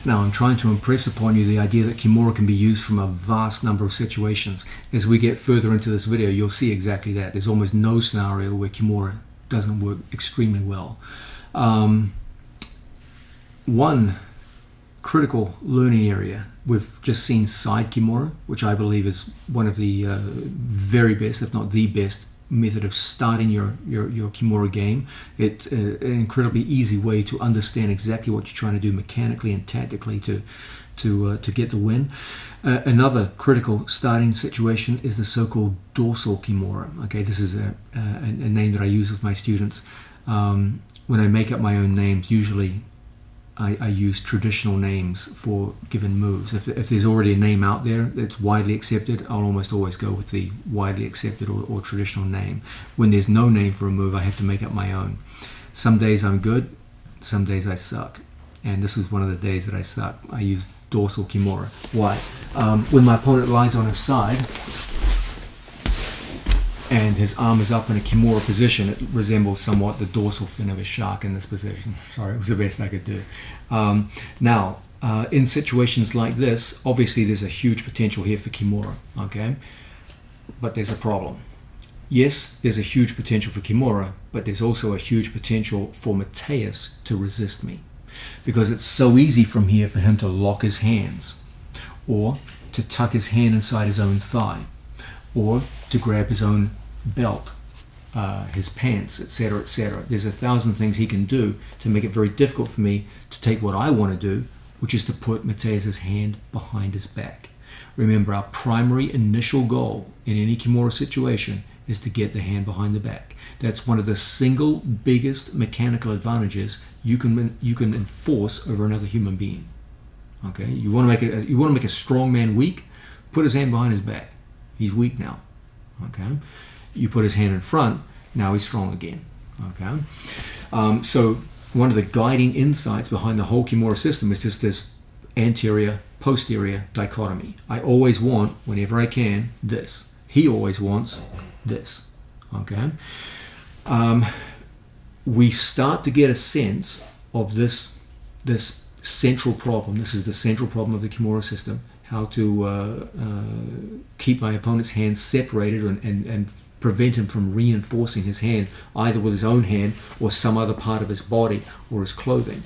Now, I'm trying to impress upon you the idea that Kimura can be used from a vast number of situations. As we get further into this video, you'll see exactly that. There's almost no scenario where Kimura doesn't work extremely well. One critical learning area, we've just seen side Kimura, which I believe is one of the very best, if not the best, method of starting your Kimura game. It's an incredibly easy way to understand exactly what you're trying to do mechanically and tactically to get the win. Another critical starting situation is the so-called dorsal Kimura. Okay, this is a name that I use with my students. When I make up my own names, usually I use traditional names for given moves. If there's already a name out there that's widely accepted, I'll almost always go with the widely accepted or traditional name. When there's no name for a move, I have to make up my own. Some days I'm good, some days I suck. And this is one of the days that I suck. I use dorsal Kimura. Why? When my opponent lies on his side and his arm is up in a Kimura position, it resembles somewhat the dorsal fin of a shark in this position. Sorry, it was the best I could do. Now, in situations like this, obviously there's a huge potential here for Kimura, okay? But there's a problem. Yes, there's a huge potential for Kimura, but there's also a huge potential for Mateus to resist me, because it's so easy from here for him to lock his hands, or to tuck his hand inside his own thigh, or to grab his own belt, his pants, etc., etc. There's 1,000 things he can do to make it very difficult for me to take what I want to do, which is to put Mateus's hand behind his back. Remember, our primary initial goal in any Kimura situation is to get the hand behind the back. That's one of the single biggest mechanical advantages you can enforce over another human being. Okay, you want to make a strong man weak, put his hand behind his back. He's weak now. Okay, you put his hand in front, now he's strong again. Okay, so one of the guiding insights behind the whole Kimura system is just this anterior-posterior dichotomy. I always want, whenever I can, this. He always wants this. Okay, we start to get a sense of this central problem. This is the central problem of the Kimura system. How to keep my opponent's hand separated and prevent him from reinforcing his hand either with his own hand or some other part of his body or his clothing.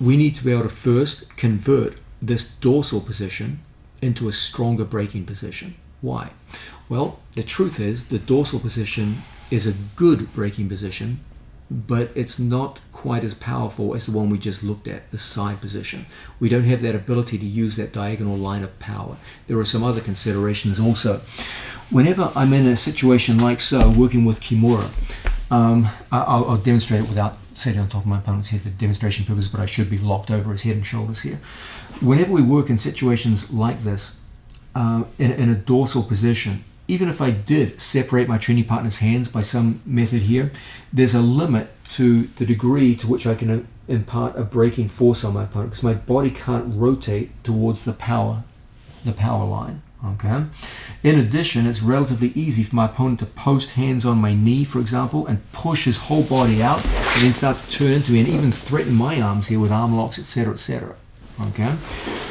We need to be able to first convert this dorsal position into a stronger braking position. Why? Well, the truth is the dorsal position is a good braking position, but it's not quite as powerful as the one we just looked at, the side position. We don't have that ability to use that diagonal line of power. There are some other considerations also. Whenever I'm in a situation like so, working with Kimura, I'll demonstrate it without sitting on top of my opponent's head for demonstration purposes, but I should be locked over his head and shoulders here. Whenever we work in situations like this, in a dorsal position, even if I did separate my training partner's hands by some method here, there's a limit to the degree to which I can impart a braking force on my opponent, because my body can't rotate towards the power line. Okay. In addition, it's relatively easy for my opponent to post hands on my knee, for example, and push his whole body out, and then start to turn into me and even threaten my arms here with arm locks, etc., etc. Okay.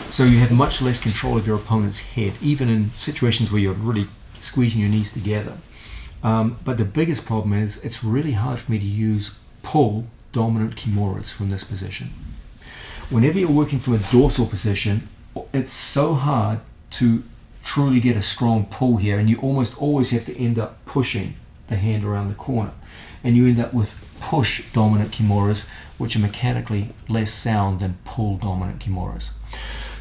So you have much less control of your opponent's head, even in situations where you're really squeezing your knees together. But the biggest problem is it's really hard for me to use pull dominant Kimuras from this position. Whenever you're working from a dorsal position, it's so hard to truly get a strong pull here, and you almost always have to end up pushing the hand around the corner, and you end up with push dominant Kimuras, which are mechanically less sound than pull dominant Kimuras.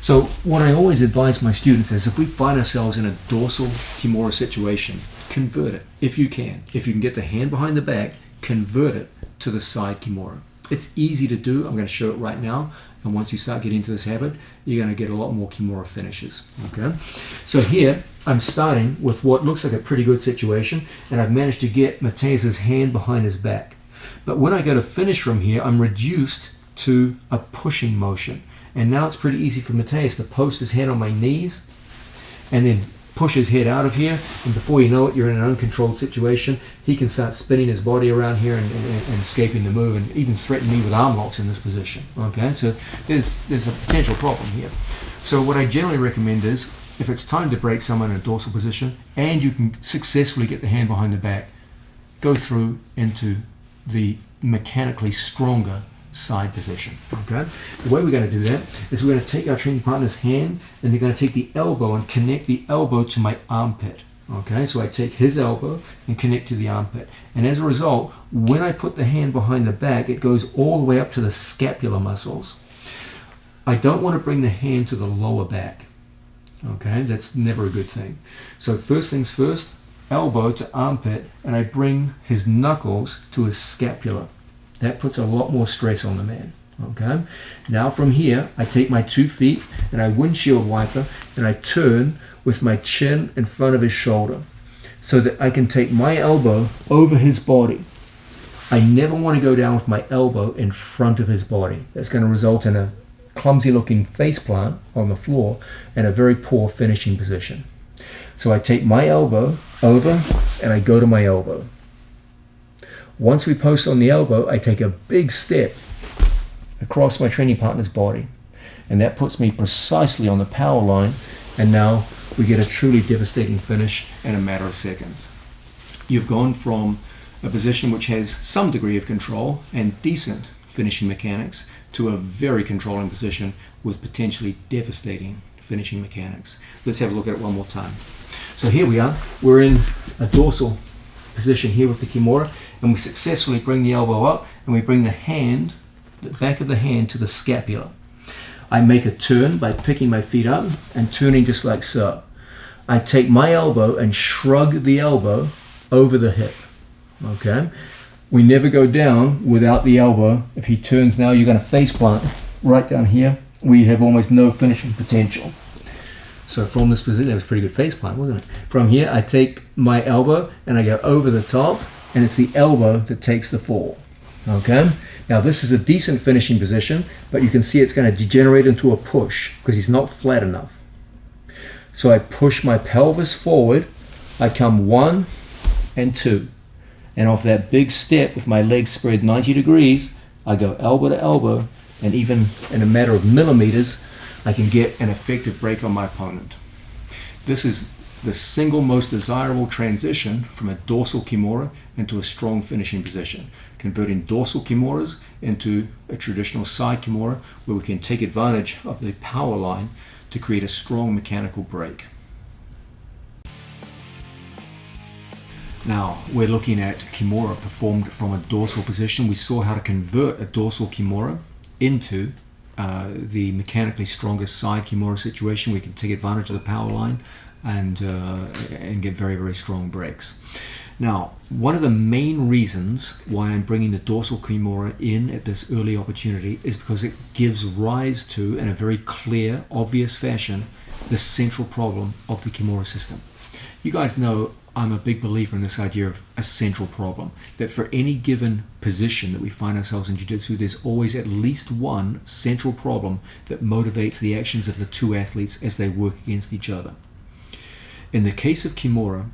So what I always advise my students is, if we find ourselves in a dorsal Kimura situation, convert it if you can. If you can get the hand behind the back, convert it to the side Kimura. It's easy to do. I'm going to show it right now. And once you start getting into this habit, you're going to get a lot more Kimura finishes. Okay. So here I'm starting with what looks like a pretty good situation, and I've managed to get Mateus's hand behind his back. But when I go to finish from here, I'm reduced to a pushing motion. And now it's pretty easy for Mateus to post his head on my knees and then push his head out of here, and before you know it, you're in an uncontrolled situation. He can start spinning his body around here and escaping the move, and even threaten me with arm locks in this position. Okay, so there's a potential problem here. So what I generally recommend is, if it's time to break someone in a dorsal position and you can successfully get the hand behind the back, go through into the mechanically stronger side position. Okay, the way we're going to do that is we're going to take our training partner's hand, and they're going to take the elbow and connect the elbow to my armpit. Okay, so I take his elbow and connect to the armpit, and as a result, when I put the hand behind the back, it goes all the way up to the scapular muscles. I don't want to bring the hand to the lower back. Okay, that's never a good thing. So first things first, elbow to armpit, and I bring his knuckles to his scapula. That puts a lot more stress on the man. Okay, now from here I take my 2 feet and I windshield wiper, and I turn with my chin in front of his shoulder so that I can take my elbow over his body. I never want to go down with my elbow in front of his body. That's going to result in a clumsy looking face plant on the floor and a very poor finishing position. So I take my elbow over and I go to my elbow. Once we post on the elbow, I take a big step across my training partner's body, and that puts me precisely on the power line, and now we get a truly devastating finish in a matter of seconds. You've gone from a position which has some degree of control and decent finishing mechanics to a very controlling position with potentially devastating finishing mechanics. Let's have a look at it one more time. So here we are, we're in a dorsal position here with the Kimura, and we successfully bring the elbow up, and we bring the hand, the back of the hand, to the scapula. I make a turn by picking my feet up and turning just like so. I take my elbow and shrug the elbow over the hip. Okay, we never go down without the elbow. If he turns now, you're going to face plant right down here. We have almost no finishing potential. So from this position, that was a pretty good face plant, wasn't it? From here, I take my elbow and I go over the top, and it's the elbow that takes the fall. Okay, now this is a decent finishing position, but you can see it's going to degenerate into a push because he's not flat enough. So I push my pelvis forward, I come 1 and 2, and off that big step with my legs spread 90 degrees, I go elbow to elbow, and even in a matter of millimeters, I can get an effective break on my opponent. This is the single most desirable transition from a dorsal Kimura into a strong finishing position, converting dorsal Kimuras into a traditional side Kimura where we can take advantage of the power line to create a strong mechanical break. Now we're looking at Kimura performed from a dorsal position. We saw how to convert a dorsal Kimura into the mechanically stronger side Kimura situation. We can take advantage of the power line and get very, very strong breaks. Now, one of the main reasons why I'm bringing the dorsal Kimura in at this early opportunity is because it gives rise to, in a very clear, obvious fashion, the central problem of the Kimura system. You guys know I'm a big believer in this idea of a central problem, that for any given position that we find ourselves in Jiu-Jitsu, there's always at least one central problem that motivates the actions of the two athletes as they work against each other. In the case of Kimura,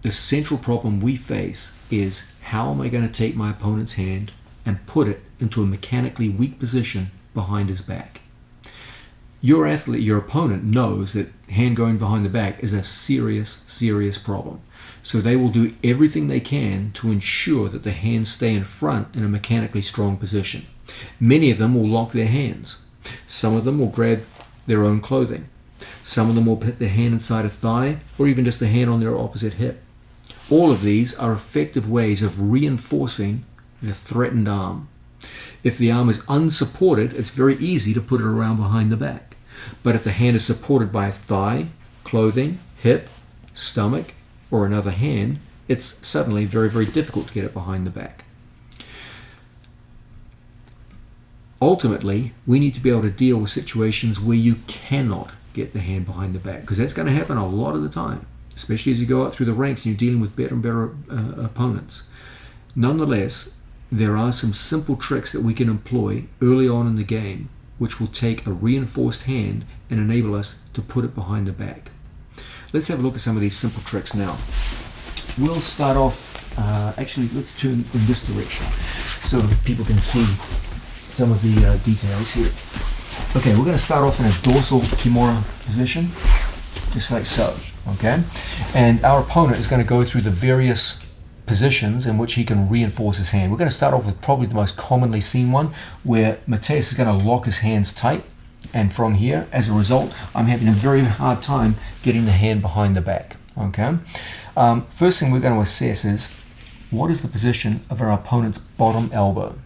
the central problem we face is, how am I going to take my opponent's hand and put it into a mechanically weak position behind his back? Your athlete, your opponent, knows that hand going behind the back is a serious, serious problem. So they will do everything they can to ensure that the hands stay in front in a mechanically strong position. Many of them will lock their hands. Some of them will grab their own clothing. Some of them will put their hand inside a thigh, or even just a hand on their opposite hip. All of these are effective ways of reinforcing the threatened arm. If the arm is unsupported, it's very easy to put it around behind the back. But if the hand is supported by a thigh, clothing, hip, stomach, or another hand, it's suddenly very, very difficult to get it behind the back. Ultimately, we need to be able to deal with situations where you cannot get the hand behind the back, because that's going to happen a lot of the time, especially as you go up through the ranks and you're dealing with better and better opponents. Nonetheless, there are some simple tricks that we can employ early on in the game which will take a reinforced hand and enable us to put it behind the back. let's have a look at some of these simple tricks now. We'll start off, actually let's turn in this direction so people can see some of the details here. Okay, we're going to start off in a dorsal Kimura position, just like so, okay? And our opponent is going to go through the various positions in which he can reinforce his hand. We're going to start off with probably the most commonly seen one, where Mateus is going to lock his hands tight, and from here, as a result, I'm having a very hard time getting the hand behind the back, okay? First thing we're going to assess is, what is the position of our opponent's bottom elbow?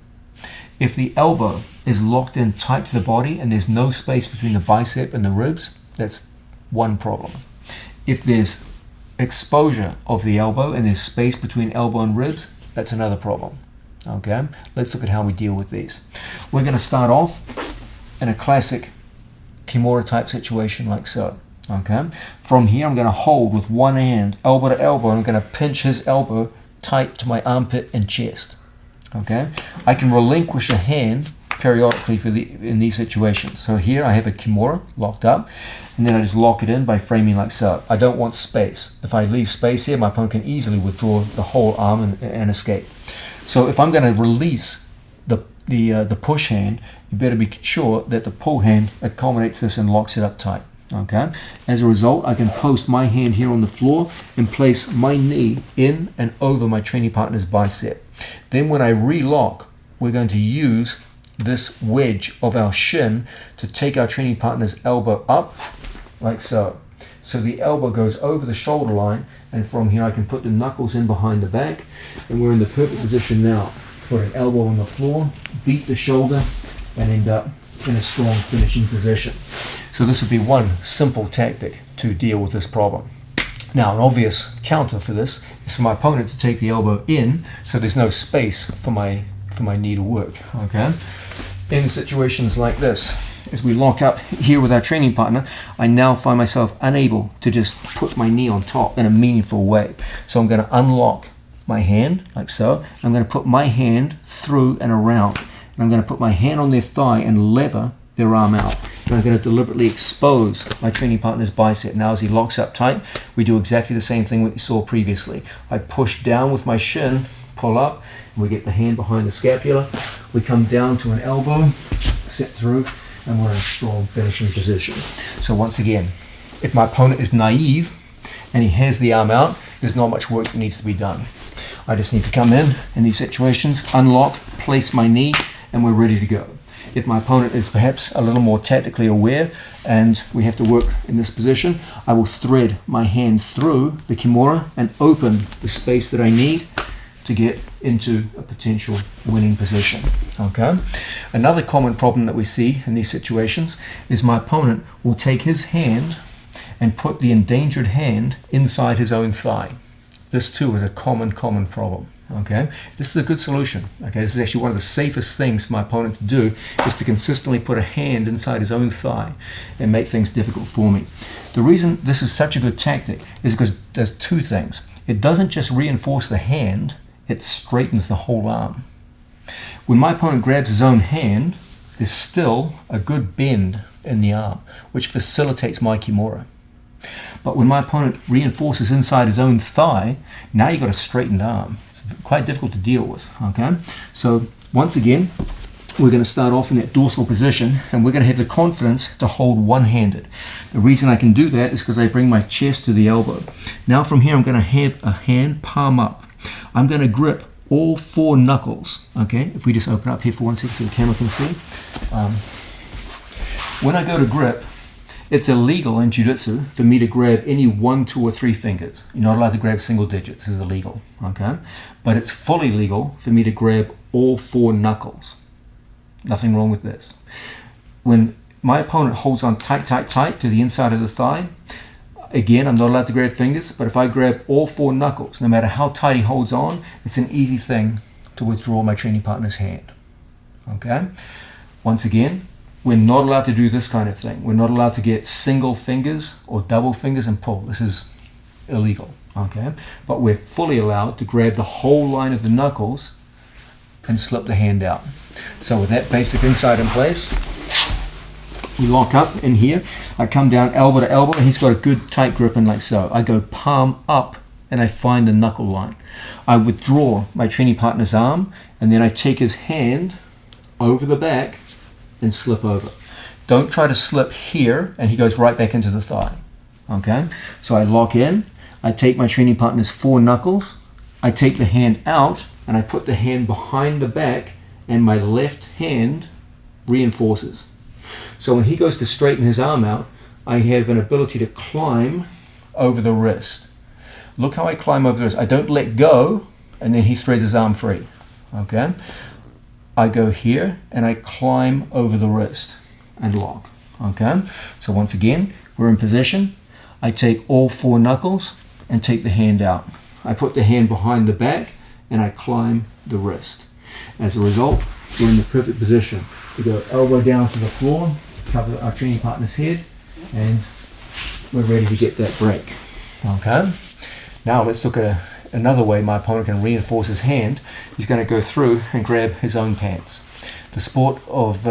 If the elbow is locked in tight to the body and there's no space between the bicep and the ribs, that's one problem. If there's exposure of the elbow and there's space between elbow and ribs, that's another problem. Okay, let's look at how we deal with these. We're going to start off in a classic Kimura type situation like so. Okay, from here I'm going to hold with one hand, elbow to elbow, and I'm going to pinch his elbow tight to my armpit and chest. Okay, I can relinquish a hand periodically in these situations. So here I have a Kimura locked up, and then I just lock it in by framing like so. I don't want space. If I leave space here, my opponent can easily withdraw the whole arm and escape. So if I'm going to release the push hand, you better be sure that the pull hand accommodates this and locks it up tight. Okay. As a result, I can post my hand here on the floor and place my knee in and over my training partner's bicep. Then when I relock, we're going to use this wedge of our shin to take our training partner's elbow up like so. So the elbow goes over the shoulder line, and from here I can put the knuckles in behind the back, and we're in the perfect position now. Put an elbow on the floor, beat the shoulder, and end up in a strong finishing position. So this would be one simple tactic to deal with this problem. Now, an obvious counter for this is for my opponent to take the elbow in, so there's no space for my knee to work. Okay. In situations like this, as we lock up here with our training partner, I now find myself unable to just put my knee on top in a meaningful way. So I'm going to unlock my hand like so. I'm going to put my hand through and around, and I'm going to put my hand on their thigh and lever their arm out. And I'm going to deliberately expose my training partner's bicep. Now as he locks up tight, we do exactly the same thing that you saw previously. I push down with my shin, pull up, and we get the hand behind the scapula. We come down to an elbow, set through, and we're in a strong finishing position. So once again, if my opponent is naive and he has the arm out, there's not much work that needs to be done. I just need to come in these situations, unlock, place my knee, and we're ready to go. If my opponent is perhaps a little more tactically aware and we have to work in this position, I will thread my hand through the Kimura and open the space that I need to get into a potential winning position. Okay. Another common problem that we see in these situations is my opponent will take his hand and put the endangered hand inside his own thigh. This too is a common problem. Okay, this is a good solution. Okay, this is actually one of the safest things for my opponent to do, is to consistently put a hand inside his own thigh and make things difficult for me. The reason this is such a good tactic is because it does two things. It doesn't just reinforce the hand, it straightens the whole arm. When my opponent grabs his own hand, there's still a good bend in the arm, which facilitates my Kimura. But when my opponent reinforces inside his own thigh, now you've got a straightened arm. It's quite difficult to deal with. Okay, so once again, we're going to start off in that dorsal position, and we're going to have the confidence to hold one-handed. The reason I can do that is because I bring my chest to the elbow. Now from here, I'm going to have a hand palm up. I'm going to grip all four knuckles. Okay, if we just open up here for 1 second so the camera can see. When I go to grip, it's illegal in jiu-jitsu for me to grab any 1, 2, or 3 fingers. You're not allowed to grab single digits. This is illegal. Okay, but it's fully legal for me to grab all 4 knuckles. Nothing wrong with this. When my opponent holds on tight to the inside of the thigh, again, I'm not allowed to grab fingers, but if I grab all 4 knuckles, no matter how tight he holds on, it's an easy thing to withdraw my training partner's hand. Okay? Once again, we're not allowed to do this kind of thing. We're not allowed to get single fingers or double fingers and pull. This is illegal. Okay? But we're fully allowed to grab the whole line of the knuckles and slip the hand out. So with that basic insight in place, We lock up in here. I come down elbow to elbow, and he's got a good tight grip in like so. I go palm up, and I find the knuckle line. I withdraw my training partner's arm, and then I take his hand over the back and slip over. Don't try to slip here, and he goes right back into the thigh. Okay? So I lock in. I take my training partner's 4 knuckles. I take the hand out, and I put the hand behind the back, and my left hand reinforces. So when he goes to straighten his arm out, I have an ability to climb over the wrist. Look how I climb over the wrist. I don't let go, and then he threads his arm free. Okay? I go here, and I climb over the wrist and lock. Okay? So once again, we're in position. I take all 4 knuckles and take the hand out. I put the hand behind the back, and I climb the wrist. As a result, we're in the perfect position to go elbow down to the floor, cover our training partner's head, and we're ready to get that break. Okay? Now let's look at another way my opponent can reinforce his hand. He's going to go through and grab his own pants. The sport of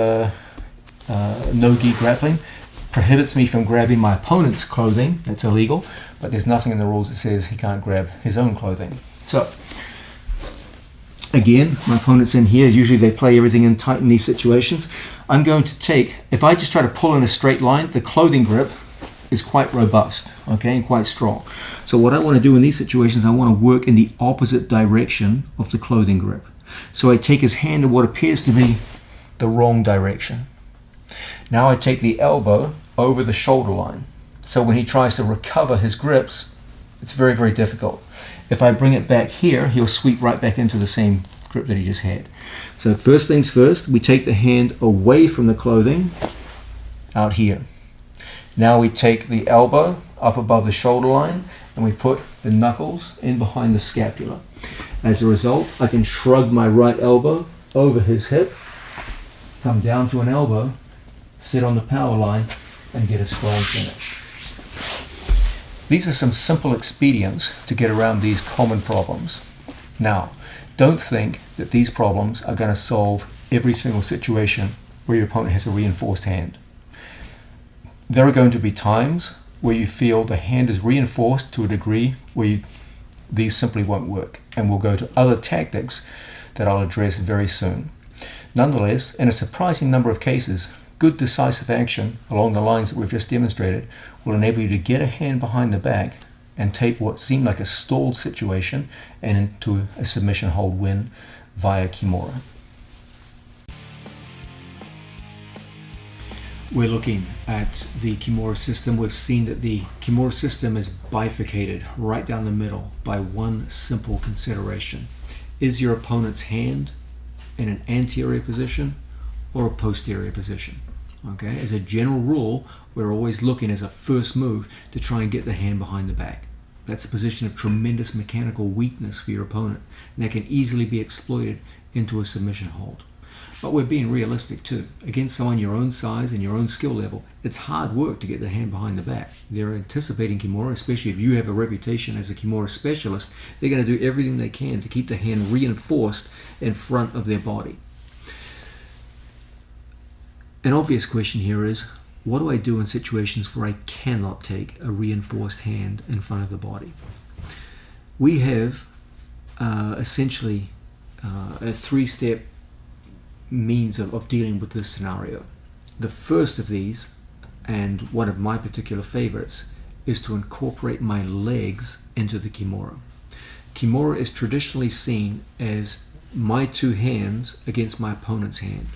no-gi grappling prohibits me from grabbing my opponent's clothing. That's illegal, but there's nothing in the rules that says he can't grab his own clothing. So again, my opponent's in here. Usually they play everything in tight in these situations. I'm going to take, if I just try to pull in a straight line, the clothing grip is quite robust, okay, and quite strong. So what I want to do in these situations, I want to work in the opposite direction of the clothing grip. So I take his hand in what appears to be the wrong direction. Now I take the elbow over the shoulder line. So when he tries to recover his grips, it's very, very difficult. If I bring it back here, he'll sweep right back into the same grip that he just had. So first things first, we take the hand away from the clothing out here. Now we take the elbow up above the shoulder line, and we put the knuckles in behind the scapula. As a result, I can shrug my right elbow over his hip, come down to an elbow, sit on the power line, and get a strong finish. These are some simple expedients to get around these common problems. Now, don't think that these problems are going to solve every single situation where your opponent has a reinforced hand. There are going to be times where you feel the hand is reinforced to a degree where these simply won't work, and we'll go to other tactics that I'll address very soon. Nonetheless, in a surprising number of cases, good decisive action along the lines that we've just demonstrated will enable you to get a hand behind the back and take what seemed like a stalled situation and into a submission hold win via Kimura. We're looking at the Kimura system. We've seen that the Kimura system is bifurcated right down the middle by one simple consideration. Is your opponent's hand in an anterior position or a posterior position? Okay, as a general rule, we're always looking as a first move to try and get the hand behind the back. That's a position of tremendous mechanical weakness for your opponent, and that can easily be exploited into a submission hold. But we're being realistic too. Against someone your own size and your own skill level, it's hard work to get the hand behind the back. They're anticipating Kimura, especially if you have a reputation as a Kimura specialist. They're going to do everything they can to keep the hand reinforced in front of their body. An obvious question here is, what do I do in situations where I cannot take a reinforced hand in front of the body? We have essentially a 3-step means of dealing with this scenario. The first of these, and one of my particular favorites, is to incorporate my legs into the Kimura. Kimura is traditionally seen as my 2 hands against my opponent's hand.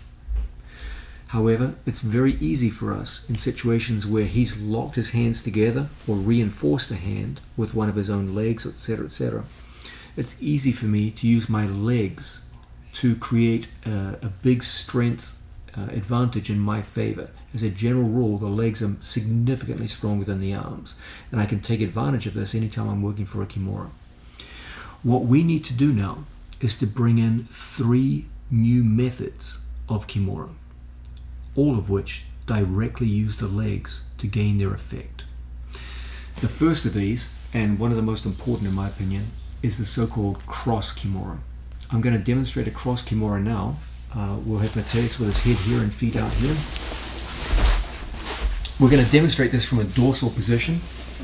However, it's very easy for us in situations where he's locked his hands together or reinforced a hand with one of his own legs, etc., etc. It's easy for me to use my legs to create a big strength advantage in my favor. As a general rule, the legs are significantly stronger than the arms, and I can take advantage of this anytime I'm working for a Kimura. What we need to do now is to bring in 3 new methods of Kimura, all of which directly use the legs to gain their effect. The first of these, and one of the most important in my opinion, is the so-called cross Kimura. I'm going to demonstrate a cross Kimura now. We'll have Mateus with his head here and feet out here. We're going to demonstrate this from a dorsal position,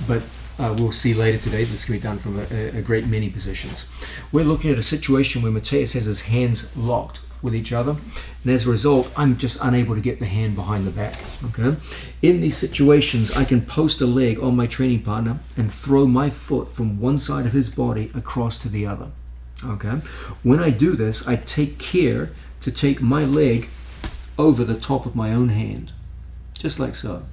but we'll see later today this can be done from a great many positions. We're looking at a situation where Mateus has his hands locked with each other, and as a result I'm just unable to get the hand behind the back. Okay, in these situations I can post a leg on my training partner and throw my foot from one side of his body across to the other. Okay, when I do this I take care to take my leg over the top of my own hand, just like so.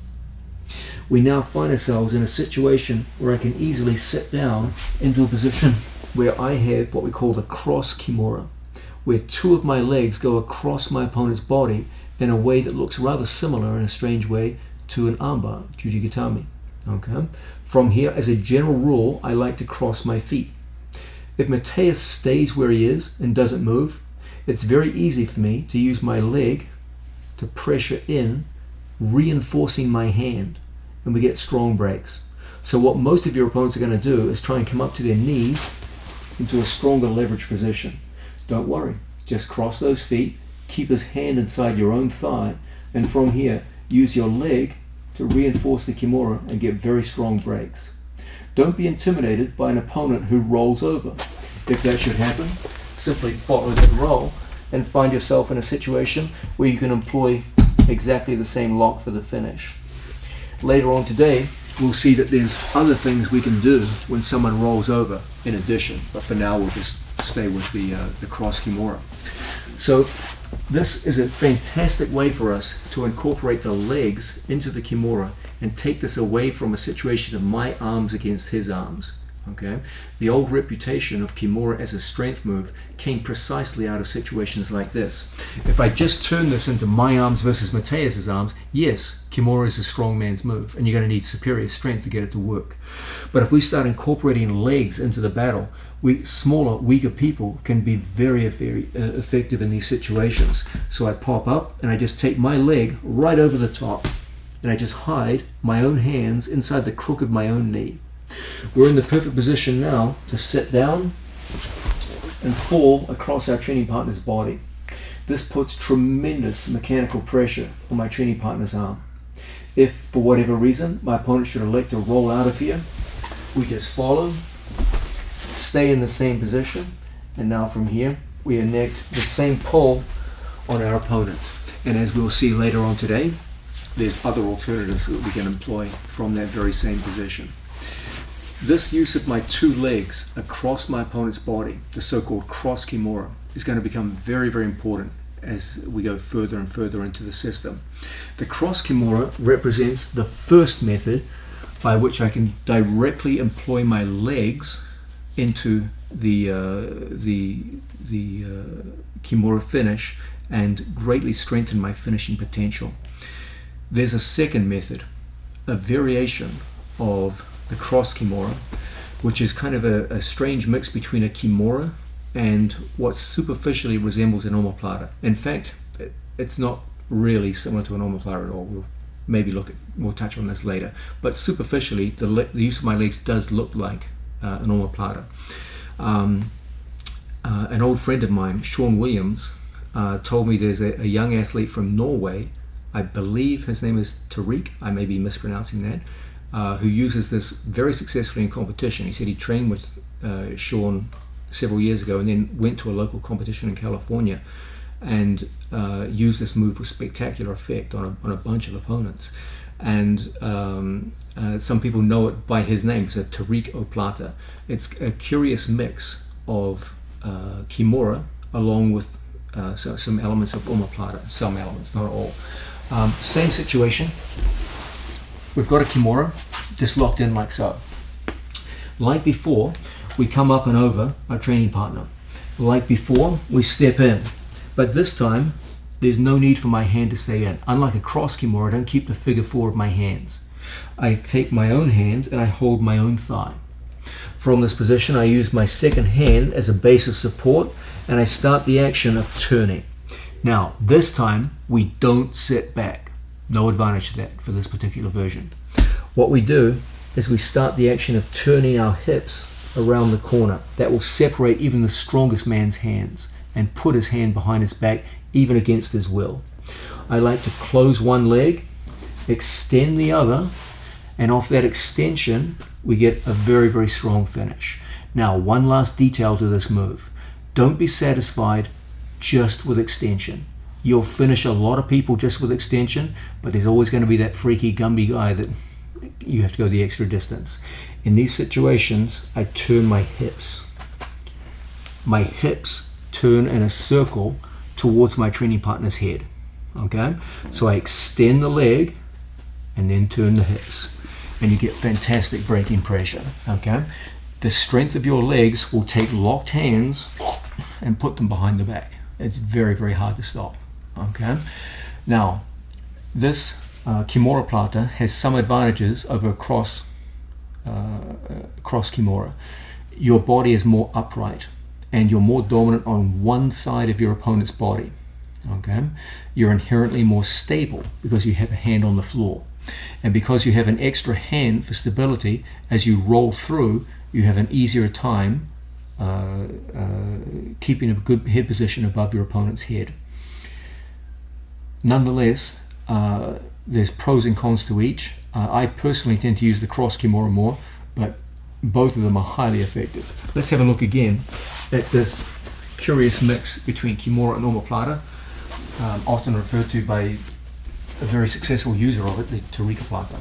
We now find ourselves in a situation where I can easily sit down into a position where I have what we call the cross kimura, where two of my legs go across my opponent's body in a way that looks rather similar in a strange way to an armbar, jujigatami. Okay? From here, as a general rule, I like to cross my feet. If Mateus stays where he is and doesn't move, it's very easy for me to use my leg to pressure in, reinforcing my hand, and we get strong breaks. So what most of your opponents are going to do is try and come up to their knees into a stronger leverage position. Don't worry, just cross those feet, keep his hand inside your own thigh, and from here use your leg to reinforce the kimura and get very strong breaks. Don't be intimidated by an opponent who rolls over. If that should happen, simply follow that roll and find yourself in a situation where you can employ exactly the same lock for the finish. Later on today, we'll see that there's other things we can do when someone rolls over in addition, but for now we'll just stay with the cross kimura. So this is a fantastic way for us to incorporate the legs into the kimura and take this away from a situation of my arms against his arms. Okay, the old reputation of kimura as a strength move came precisely out of situations like this. If I just turn this into my arms versus Mateus's arms, yes, kimura is a strong man's move, and you're going to need superior strength to get it to work. But if we start incorporating legs into the battle, smaller, weaker people can be very, very effective in these situations. So I pop up and I just take my leg right over the top, and I just hide my own hands inside the crook of my own knee. We're in the perfect position now to sit down and fall across our training partner's body. This puts tremendous mechanical pressure on my training partner's arm. If for whatever reason my opponent should elect to roll out of here, we just follow, stay in the same position, and now from here we enact the same pull on our opponent. And as we'll see later on today, there's other alternatives that we can employ from that very same position. This use of my two legs across my opponent's body, the so-called cross kimura, is going to become very, very important as we go further and further into the system. The cross kimura represents the first method by which I can directly employ my legs into the kimura finish and greatly strengthen my finishing potential. There's a second method, a variation of the cross kimura, which is kind of a strange mix between a kimura and what superficially resembles an omoplata. In fact, it's not really similar to an omoplata at all. We'll touch on this later. But superficially, the use of my legs does look like an omoplata. An old friend of mine, Sean Williams, told me there's a young athlete from Norway, I believe his name is Tariq, I may be mispronouncing that, who uses this very successfully in competition. He said he trained with Sean several years ago and then went to a local competition in California and used this move with spectacular effect on a bunch of opponents. And some people know it by his name, it's a Tariq Oplata. It's a curious mix of kimura along with some elements of omoplata, some elements, not all. Same situation. We've got a kimura just locked in like so. Like before, we come up and over our training partner. Like before, we step in. But this time, there's no need for my hand to stay in. Unlike a cross kimura, I don't keep the figure four of my hands. I take my own hand and I hold my own thigh. From this position, I use my second hand as a base of support and I start the action of turning. Now, this time, we don't sit back. No advantage to that for this particular version. What we do is we start the action of turning our hips around the corner. That will separate even the strongest man's hands and put his hand behind his back even against his will. I like to close one leg extend the other, and off that extension we get a very, very strong finish. Now, one last detail to this move. Don't be satisfied just with extension. You'll finish a lot of people just with extension, but there's always going to be that freaky Gumby guy that you have to go the extra distance. In these situations, I turn my hips. My hips turn in a circle towards my training partner's head. Okay? So I extend the leg and then turn the hips. And you get fantastic braking pressure. Okay? The strength of your legs will take locked hands and put them behind the back. It's very, very hard to stop. Okay? Now, this Kimura Plata has some advantages over cross Kimura. Your body is more upright and you're more dominant on one side of your opponent's body. Okay? You're inherently more stable because you have a hand on the floor. And because you have an extra hand for stability, as you roll through, you have an easier time keeping a good head position above your opponent's head. Nonetheless, there's pros and cons to each. I personally tend to use the cross Kimura more, but both of them are highly effective. Let's have a look again at this curious mix between Kimura and omoplata, often referred to by a very successful user of it, the Tarika Plata.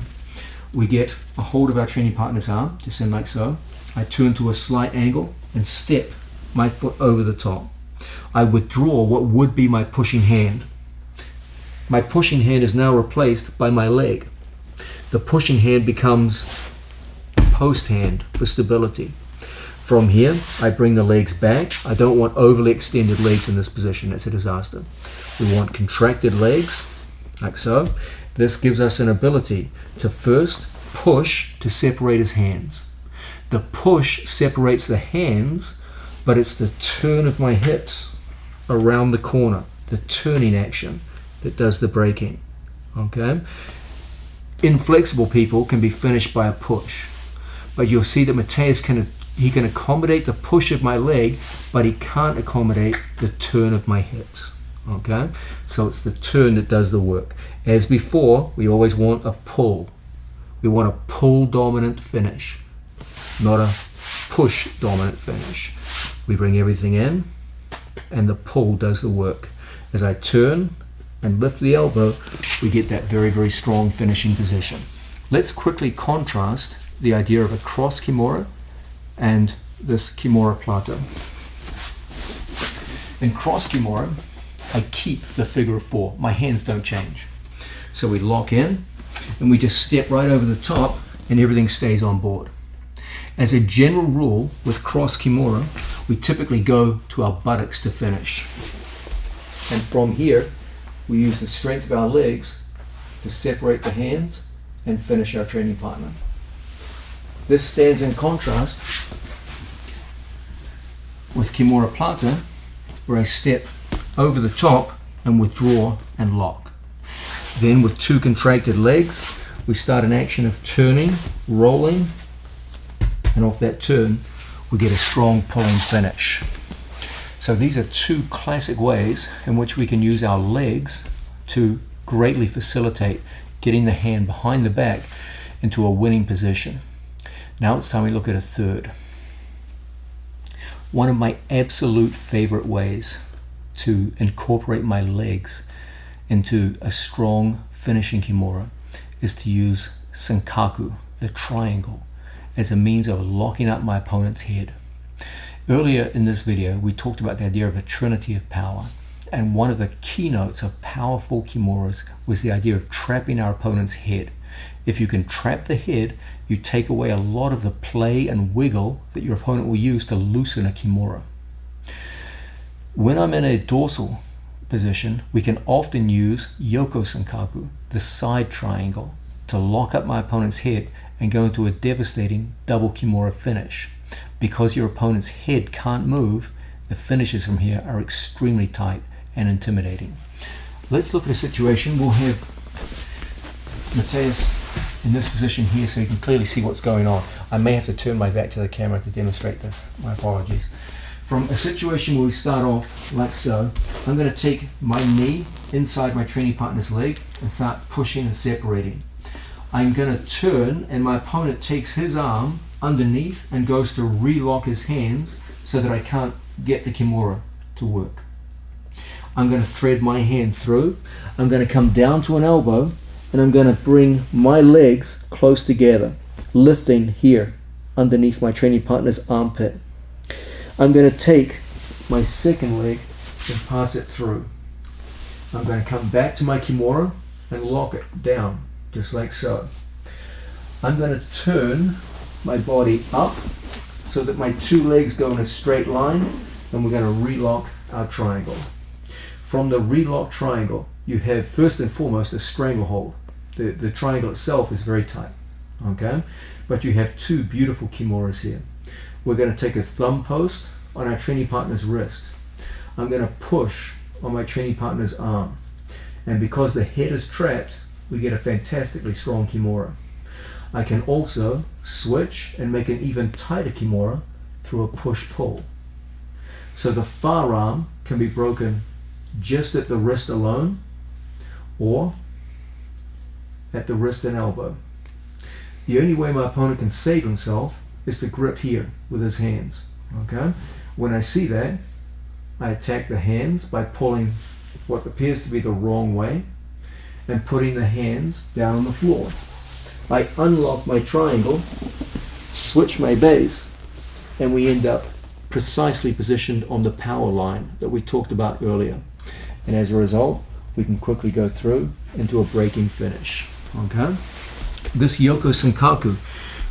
We get a hold of our training partner's arm, just in like so. I turn to a slight angle and step my foot over the top. I withdraw what would be my pushing hand. My pushing hand is now replaced by my leg. The pushing hand becomes post hand for stability. From here, I bring the legs back. I don't want overly extended legs in this position. That's a disaster. We want contracted legs, like so. This gives us an ability to first push to separate his hands. The push separates the hands, but it's the turn of my hips around the corner, the turning action, that does the braking. Okay? Inflexible people can be finished by a push, but you'll see that Mateus can accommodate the push of my leg, but he can't accommodate the turn of my hips. Okay? So it's the turn that does the work. As before, we always want a pull. We want a pull dominant finish, not a push dominant finish. We bring everything in and the pull does the work. As I turn and lift the elbow, we get that very, very strong finishing position. Let's quickly contrast the idea of a cross Kimura and this Kimura Plata. In cross Kimura, I keep the figure of four. My hands don't change. So we lock in and we just step right over the top and everything stays on board. As a general rule with cross Kimura, we typically go to our buttocks to finish. And from here, we use the strength of our legs to separate the hands and finish our training partner. This stands in contrast with Kimura Plata, where I step over the top and withdraw and lock. Then with two contracted legs, we start an action of turning, rolling, and off that turn, we get a strong pulling finish. So these are two classic ways in which we can use our legs to greatly facilitate getting the hand behind the back into a winning position. Now it's time we look at a third. One of my absolute favorite ways to incorporate my legs into a strong finishing Kimura is to use Senkaku, the triangle, as a means of locking up my opponent's head. Earlier in this video, we talked about the idea of a trinity of power, and one of the keynotes of powerful Kimuras was the idea of trapping our opponent's head. If you can trap the head, you take away a lot of the play and wiggle that your opponent will use to loosen a Kimura. When I'm in a dorsal position, we can often use Yoko Senkaku, the side triangle, to lock up my opponent's head and go into a devastating double Kimura finish. Because your opponent's head can't move, the finishes from here are extremely tight and intimidating. Let's look at a situation. We'll have Mateus in this position here so you can clearly see what's going on. I may have to turn my back to the camera to demonstrate this. My apologies. From a situation where we start off like so, I'm going to take my knee inside my training partner's leg and start pushing and separating. I'm going to turn, and my opponent takes his arm underneath and goes to relock his hands so that I can't get the Kimura to work. I'm going to thread my hand through. I'm going to come down to an elbow, and I'm going to bring my legs close together, lifting here underneath my training partner's armpit. I'm going to take my second leg and pass it through. I'm going to come back to my Kimura and lock it down, just like so. I'm going to turn my body up so that my two legs go in a straight line, and we're going to relock our triangle. From the relock triangle, you have first and foremost a stranglehold. The triangle itself is very tight, okay? But you have two beautiful Kimuras here. We're going to take a thumb post on our training partner's wrist. I'm going to push on my training partner's arm. And because the head is trapped, we get a fantastically strong Kimura. I can also switch and make an even tighter Kimura through a push-pull. So the far arm can be broken just at the wrist alone, or at the wrist and elbow. The only way my opponent can save himself is to grip here with his hands. Okay? When I see that, I attack the hands by pulling what appears to be the wrong way and putting the hands down on the floor. I unlock my triangle, switch my base, and we end up precisely positioned on the power line that we talked about earlier. And as a result, we can quickly go through into a breaking finish. Okay? This Yoko Senkaku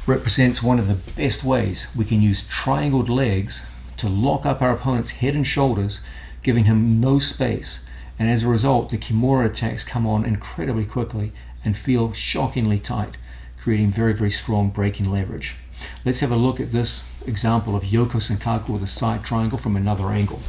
represents one of the best ways we can use triangled legs to lock up our opponent's head and shoulders, giving him no space. And as a result, the Kimura attacks come on incredibly quickly and feel shockingly tight, creating very, very strong breaking leverage. Let's have a look at this example of Yoko Senkaku with a side triangle from another angle.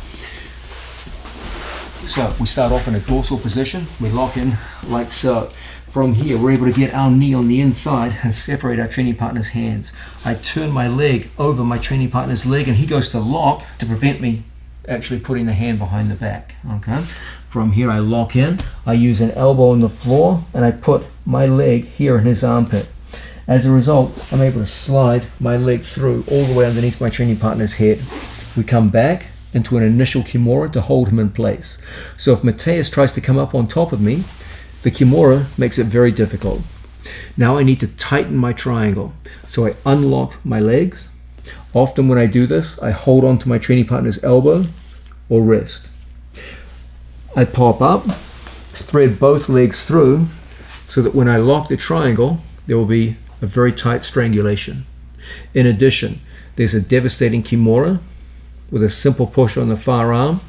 So we start off in a dorsal position. We lock in like so. From here, we're able to get our knee on the inside and separate our training partner's hands. I turn my leg over my training partner's leg, and he goes to lock to prevent me actually putting the hand behind the back. Okay. From here, I lock in. I use an elbow on the floor, and I put my leg here in his armpit. As a result, I'm able to slide my leg through all the way underneath my training partner's head. We come back into an initial Kimura to hold him in place. So if Mateus tries to come up on top of me, the Kimura makes it very difficult. Now I need to tighten my triangle. So I unlock my legs. Often when I do this, I hold on to my training partner's elbow or wrist. I pop up, thread both legs through, so that when I lock the triangle, there will be a very tight strangulation. In addition, there's a devastating Kimura with a simple push on the far arm,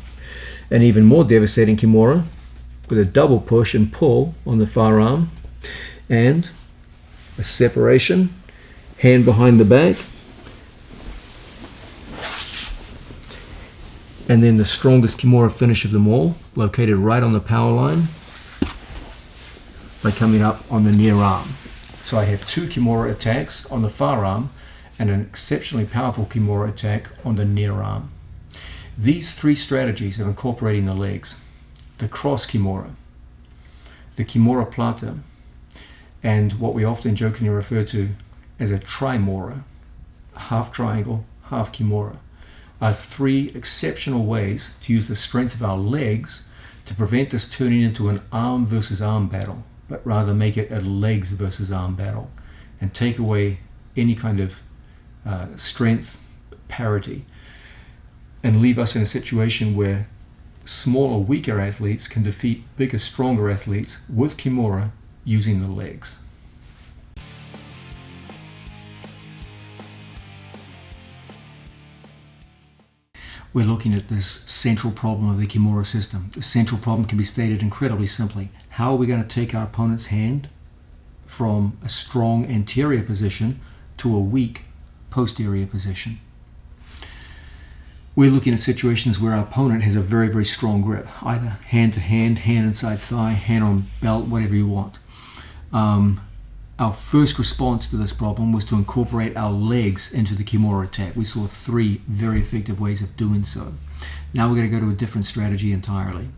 and even more devastating Kimura with a double push and pull on the far arm, and a separation, hand behind the back, and then the strongest Kimura finish of them all, located right on the power line by coming up on the near arm. So I have two Kimura attacks on the far arm and an exceptionally powerful Kimura attack on the near arm. These three strategies of incorporating the legs, the cross Kimura, the Kimura plata, and what we often jokingly refer to as a trimura, half triangle, half Kimura, are three exceptional ways to use the strength of our legs to prevent this turning into an arm versus arm battle, but rather make it a legs versus arm battle and take away any kind of strength parity and leave us in a situation where smaller, weaker athletes can defeat bigger, stronger athletes with Kimura using the legs. We're looking at this central problem of the Kimura system. The central problem can be stated incredibly simply. How are we going to take our opponent's hand from a strong anterior position to a weak posterior position? We're looking at situations where our opponent has a very, very strong grip, either hand to hand, hand inside thigh, hand on belt, whatever you want. Our first response to this problem was to incorporate our legs into the Kimura attack. We saw three very effective ways of doing so. Now we're going to go to a different strategy entirely.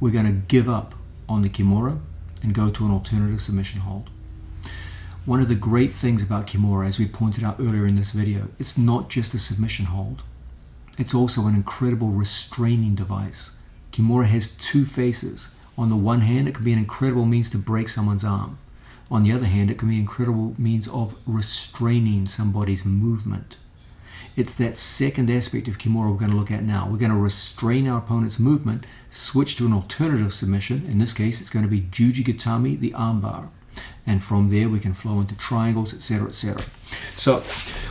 we're going to give up on the Kimura and go to an alternative submission hold. One of the great things about Kimura, as we pointed out earlier in this video, it's not just a submission hold. It's also an incredible restraining device. Kimura has two faces. On the one hand, it can be an incredible means to break someone's arm. On the other hand, it can be an incredible means of restraining somebody's movement. It's that second aspect of Kimura we're going to look at now. We're going to restrain our opponent's movement, switch to an alternative submission. In this case, it's going to be Juji Gatame, the armbar. And from there, we can flow into triangles, etc., etc. So,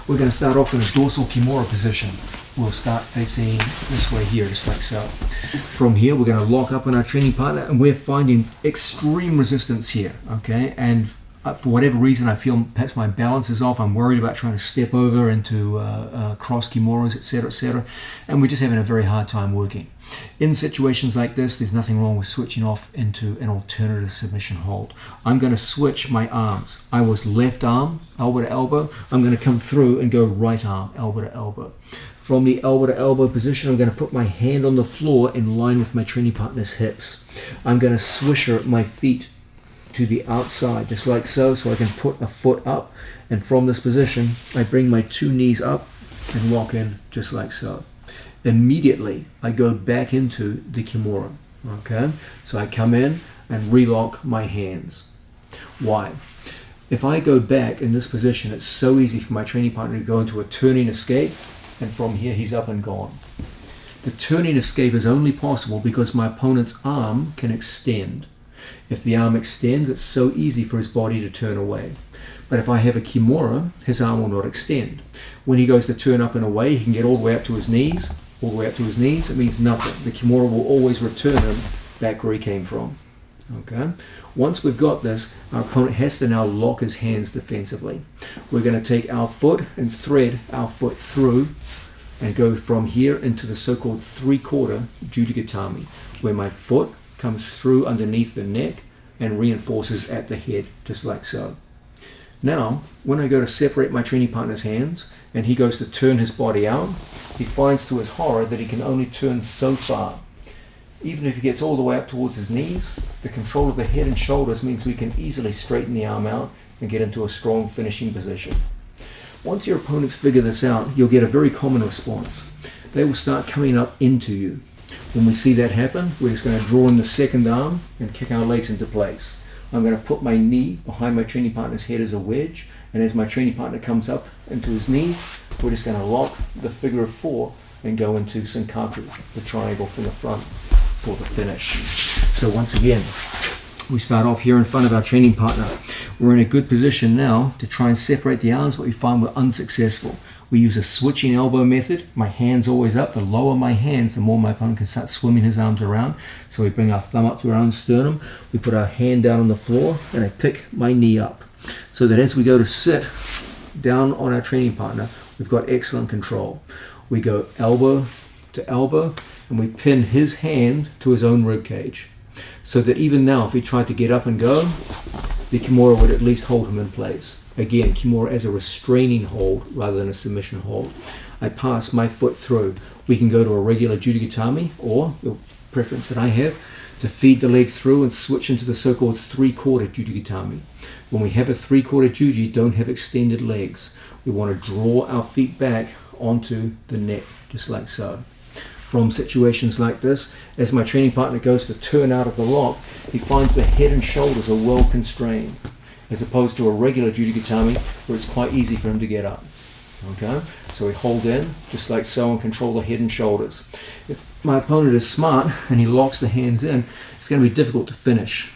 we're going to start off in a dorsal Kimura position. We'll start facing this way here, just like so. From here, we're going to lock up on our training partner, and we're finding extreme resistance here, okay? And for whatever reason, I feel perhaps my balance is off. I'm worried about trying to step over into cross Kimuras, etc., etc. And we're just having a very hard time working. In situations like this, there's nothing wrong with switching off into an alternative submission hold. I'm going to switch my arms. I was left arm, elbow to elbow. I'm going to come through and go right arm, elbow to elbow. From the elbow to elbow position, I'm going to put my hand on the floor in line with my training partner's hips. I'm going to swisher my feet to the outside, just like so I can put a foot up. And from this position, I bring my two knees up and lock in, just like so. Immediately, I go back into the Kimura, okay? So I come in and relock my hands. Why? If I go back in this position, it's so easy for my training partner to go into a turning escape, and from here, he's up and gone. The turning escape is only possible because my opponent's arm can extend. If the arm extends, it's so easy for his body to turn away. But if I have a Kimura, his arm will not extend. When he goes to turn up and away, he can get all the way up to his knees. All the way up to his knees, it means nothing. The Kimura will always return him back where he came from. Okay. Once we've got this, our opponent has to now lock his hands defensively. We're going to take our foot and thread our foot through and go from here into the so-called three-quarter Juji Gatame, where my foot comes through underneath the neck and reinforces at the head, just like so. Now, when I go to separate my training partner's hands and he goes to turn his body out, he finds to his horror that he can only turn so far. Even if he gets all the way up towards his knees, the control of the head and shoulders means we can easily straighten the arm out and get into a strong finishing position. Once your opponents figure this out, you'll get a very common response. They will start coming up into you. When we see that happen, we're just going to draw in the second arm and kick our legs into place. I'm going to put my knee behind my training partner's head as a wedge, and as my training partner comes up into his knees, we're just going to lock the figure of four and go into Senkaku, the triangle from the front, for the finish. So once again, we start off here in front of our training partner. We're in a good position now to try and separate the arms, but we find we're unsuccessful. We use a switching elbow method. My hand's always up. The lower my hands, the more my opponent can start swimming his arms around. So we bring our thumb up to our own sternum. We put our hand down on the floor, and I pick my knee up. So that as we go to sit down on our training partner, we've got excellent control. We go elbow to elbow, and we pin his hand to his own rib cage. So that even now, if he tried to get up and go, the Kimura would at least hold him in place. Again, Kimura as a restraining hold rather than a submission hold. I pass my foot through. We can go to a regular Juji Gatame, or the preference that I have, to feed the leg through and switch into the so-called three-quarter Juji Gatame. When we have a three-quarter Juji, don't have extended legs. We want to draw our feet back onto the neck, just like so. From situations like this, as my training partner goes to turn out of the lock, he finds the head and shoulders are well constrained, as opposed to a regular Juji Gatame where it's quite easy for him to get up. Okay, so we hold in, just like so, and control the head and shoulders. If my opponent is smart and he locks the hands in, it's going to be difficult to finish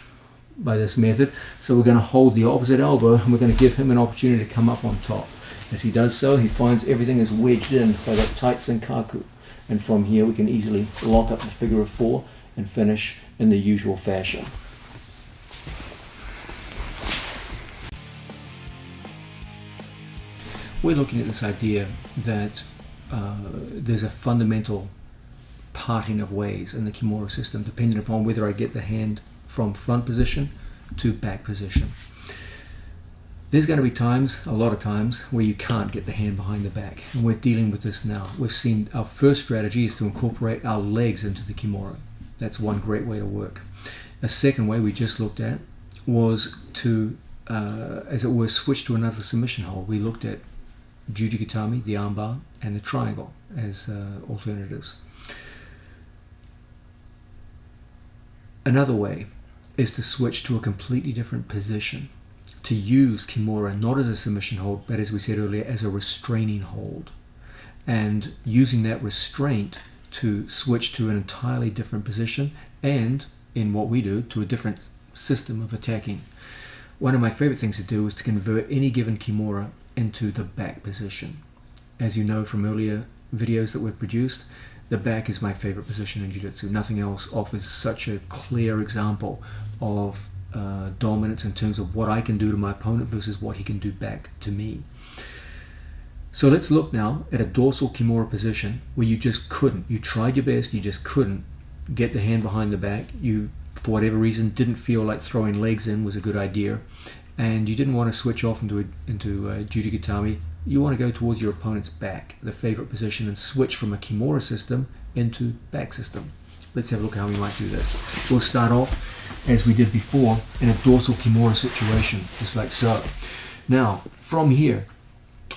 by this method. So we're going to hold the opposite elbow and we're going to give him an opportunity to come up on top. As he does so, he finds everything is wedged in by that tight Senkaku. And from here we can easily lock up the figure of four and finish in the usual fashion. We're looking at this idea that there's a fundamental parting of ways in the Kimura system depending upon whether I get the hand from front position to back position. There's going to be times, a lot of times, where you can't get the hand behind the back, and we're dealing with this now. We've seen our first strategy is to incorporate our legs into the Kimura. That's one great way to work. A second way we just looked at was to, as it were, switch to another submission hold. We looked at Jujigatami, the armbar, and the triangle as alternatives. Another way is to switch to a completely different position, to use Kimura not as a submission hold, but as we said earlier, as a restraining hold, and using that restraint to switch to an entirely different position, and in what we do, to a different system of attacking. One of my favorite things to do is to convert any given Kimura into the back position. As you know from earlier videos that we've produced, the back is my favorite position in Jiu-Jitsu. Nothing else offers such a clear example of dominance in terms of what I can do to my opponent versus what he can do back to me. So let's look now at a dorsal Kimura position where you just couldn't. You tried your best, you just couldn't get the hand behind the back. You, for whatever reason, didn't feel like throwing legs in was a good idea, and you didn't want to switch off into Jujigatami. You want to go towards your opponent's back, the favorite position, and switch from a Kimura system into back system. Let's have a look how we might do this. We'll start off, as we did before, in a dorsal Kimura situation, just like so. Now, from here,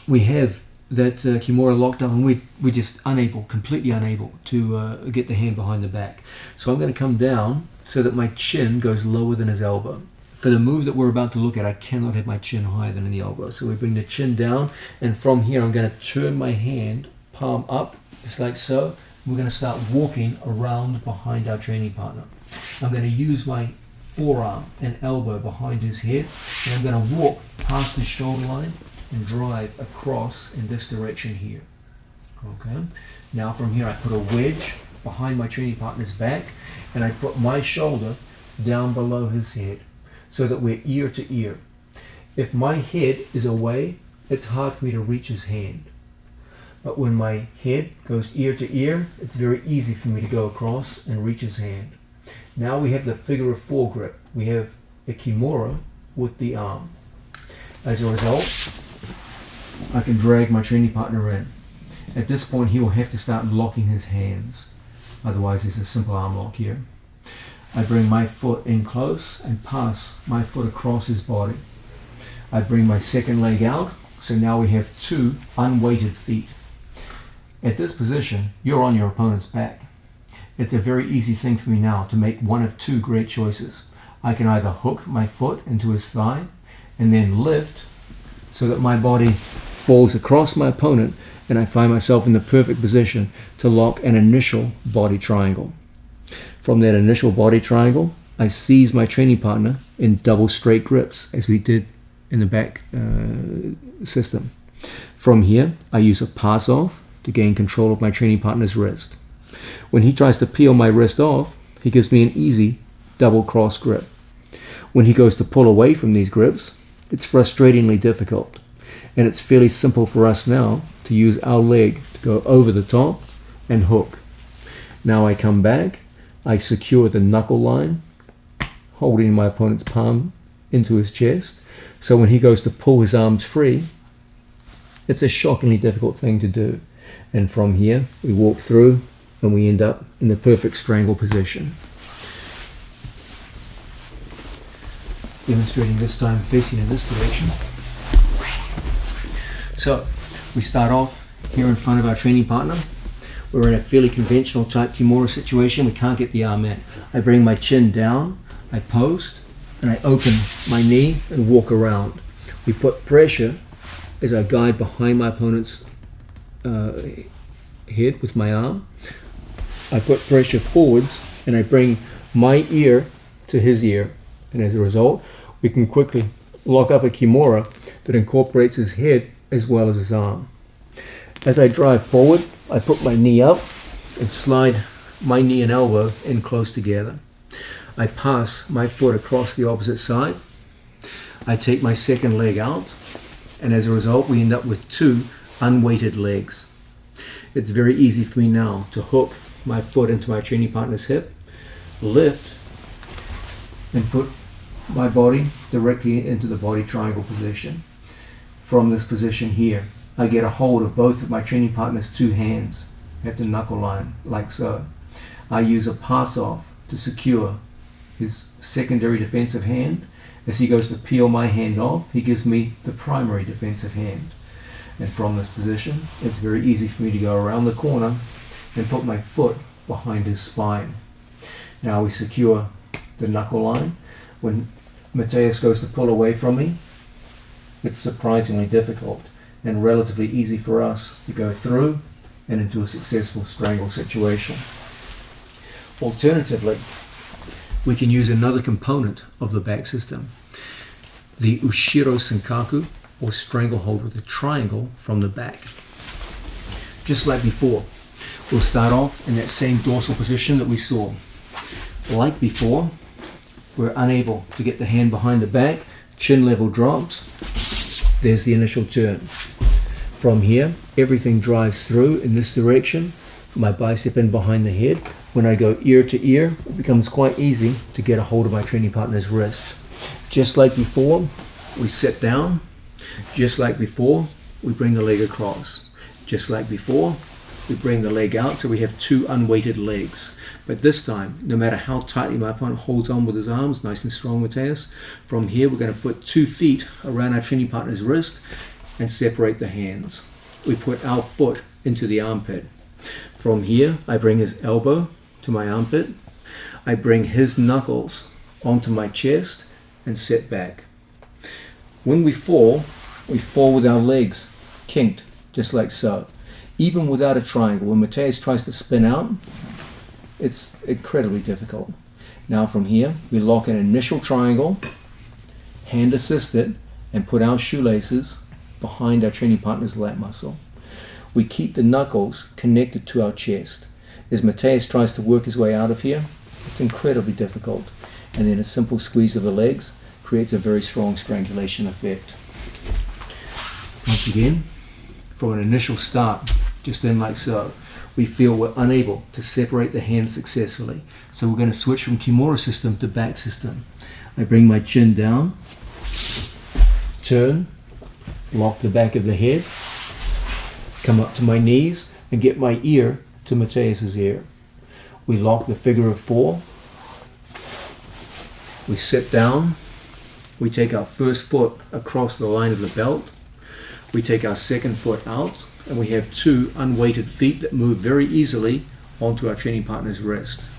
we have that Kimura locked up, and we're just completely unable to get the hand behind the back. So I'm going to come down so that my chin goes lower than his elbow. For the move that we're about to look at, I cannot have my chin higher than the elbow. So we bring the chin down, and from here I'm going to turn my hand, palm up, just like so. We're going to start walking around behind our training partner. I'm going to use my forearm and elbow behind his head, and I'm going to walk past his shoulder line and drive across in this direction here. Okay. Now from here I put a wedge behind my training partner's back, and I put my shoulder down below his head, so that we're ear to ear. If my head is away, it's hard for me to reach his hand. But when my head goes ear to ear, it's very easy for me to go across and reach his hand. Now we have the figure of four grip. We have a Kimura with the arm. As a result, I can drag my training partner in. At this point, he will have to start locking his hands. Otherwise, there's a simple arm lock here. I bring my foot in close and pass my foot across his body. I bring my second leg out, so now we have two unweighted feet. At this position, you're on your opponent's back. It's a very easy thing for me now to make one of two great choices. I can either hook my foot into his thigh and then lift so that my body falls across my opponent, and I find myself in the perfect position to lock an initial body triangle. From that initial body triangle, I seize my training partner in double straight grips, as we did in the back system. From here, I use a pass off to gain control of my training partner's wrist. When he tries to peel my wrist off, he gives me an easy double cross grip. When he goes to pull away from these grips, it's frustratingly difficult. And it's fairly simple for us now to use our leg to go over the top and hook. Now I come back, I secure the knuckle line, holding my opponent's palm into his chest. So when he goes to pull his arms free, it's a shockingly difficult thing to do. And from here, we walk through and we end up in the perfect strangle position. Demonstrating this time facing in this direction. So we start off here in front of our training partner. We're in a fairly conventional type Kimura situation. We can't get the arm in. I bring my chin down, I post, and I open my knee and walk around. We put pressure as I guide behind my opponent's head with my arm. I put pressure forwards and I bring my ear to his ear. And as a result, we can quickly lock up a Kimura that incorporates his head as well as his arm. As I drive forward, I put my knee up and slide my knee and elbow in close together. I pass my foot across the opposite side. I take my second leg out, and as a result, we end up with two unweighted legs. It's very easy for me now to hook my foot into my training partner's hip, lift, and put my body directly into the body triangle position. From this position here, I get a hold of both of my training partner's two hands at the knuckle line, like so. I use a pass off to secure his secondary defensive hand. As he goes to peel my hand off, he gives me the primary defensive hand. And from this position, it's very easy for me to go around the corner and put my foot behind his spine. Now we secure the knuckle line. When Mateus goes to pull away from me, it's surprisingly difficult and relatively easy for us to go through and into a successful strangle situation. Alternatively, we can use another component of the back system, the Ushiro Senkaku, or stranglehold with a triangle from the back. Just like before, we'll start off in that same dorsal position that we saw. Like before, we're unable to get the hand behind the back, chin level drops, there's the initial turn. From here, everything drives through in this direction, my bicep in behind the head. When I go ear to ear, it becomes quite easy to get a hold of my training partner's wrist. Just like before, we sit down. Just like before, we bring the leg across. Just like before, we bring the leg out, so we have two unweighted legs. But this time, no matter how tightly my opponent holds on with his arms, nice and strong, Mateus, from here we're going to put 2 feet around our training partner's wrist and separate the hands. We put our foot into the armpit. From here, I bring his elbow to my armpit. I bring his knuckles onto my chest and sit back. When we fall with our legs kinked, just like so. Even without a triangle, when Mateus tries to spin out, it's incredibly difficult. Now from here, we lock an initial triangle, hand assisted, and put our shoelaces behind our training partner's lat muscle. We keep the knuckles connected to our chest. As Mateus tries to work his way out of here, it's incredibly difficult. And then a simple squeeze of the legs creates a very strong strangulation effect. Once again, from an initial start, just then like so, we feel we're unable to separate the hands successfully. So we're going to switch from Kimura system to back system. I bring my chin down, turn, lock the back of the head, come up to my knees and get my ear to Mateus's ear. We lock the figure of 4. We sit down. We take our first foot across the line of the belt. We take our second foot out, and we have 2 unweighted feet that move very easily onto our training partner's wrist.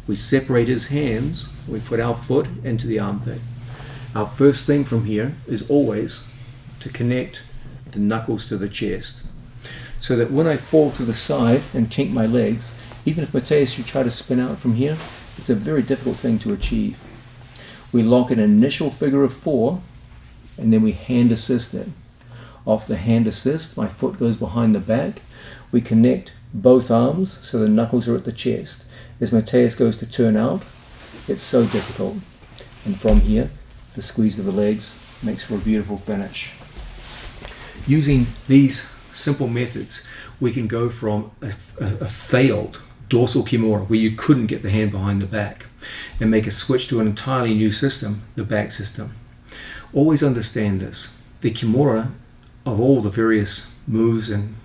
We separate his hands. We put our foot into the armpit. Our first thing from here is always to connect the knuckles to the chest, so that when I fall to the side and kink my legs, even if Mateus should try to spin out from here, it's a very difficult thing to achieve. We lock an initial figure of 4, and then we hand assist it. Off the hand assist, my foot goes behind the back. We connect both arms so the knuckles are at the chest. As Mateus goes to turn out, it's so difficult. And from here, the squeeze of the legs makes for a beautiful finish. Using these simple methods, we can go from a failed dorsal Kimura, where you couldn't get the hand behind the back, and make a switch to an entirely new system, the back system. Always understand this. The Kimura, of all the various moves and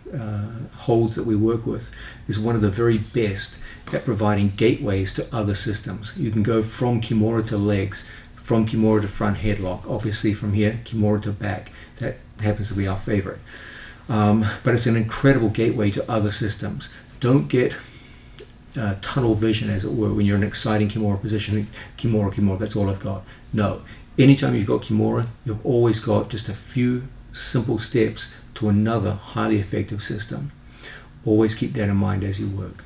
holds that we work with, is one of the very best at providing gateways to other systems. You can go from Kimura to legs, from Kimura to front headlock, obviously from here, Kimura to back. That happens to be our favorite. But it's an incredible gateway to other systems. Don't get tunnel vision, as it were, when you're in an exciting Kimura position. Kimura, that's all I've got. No. Anytime you've got Kimura, you've always got just a few simple steps to another highly effective system. Always keep that in mind as you work.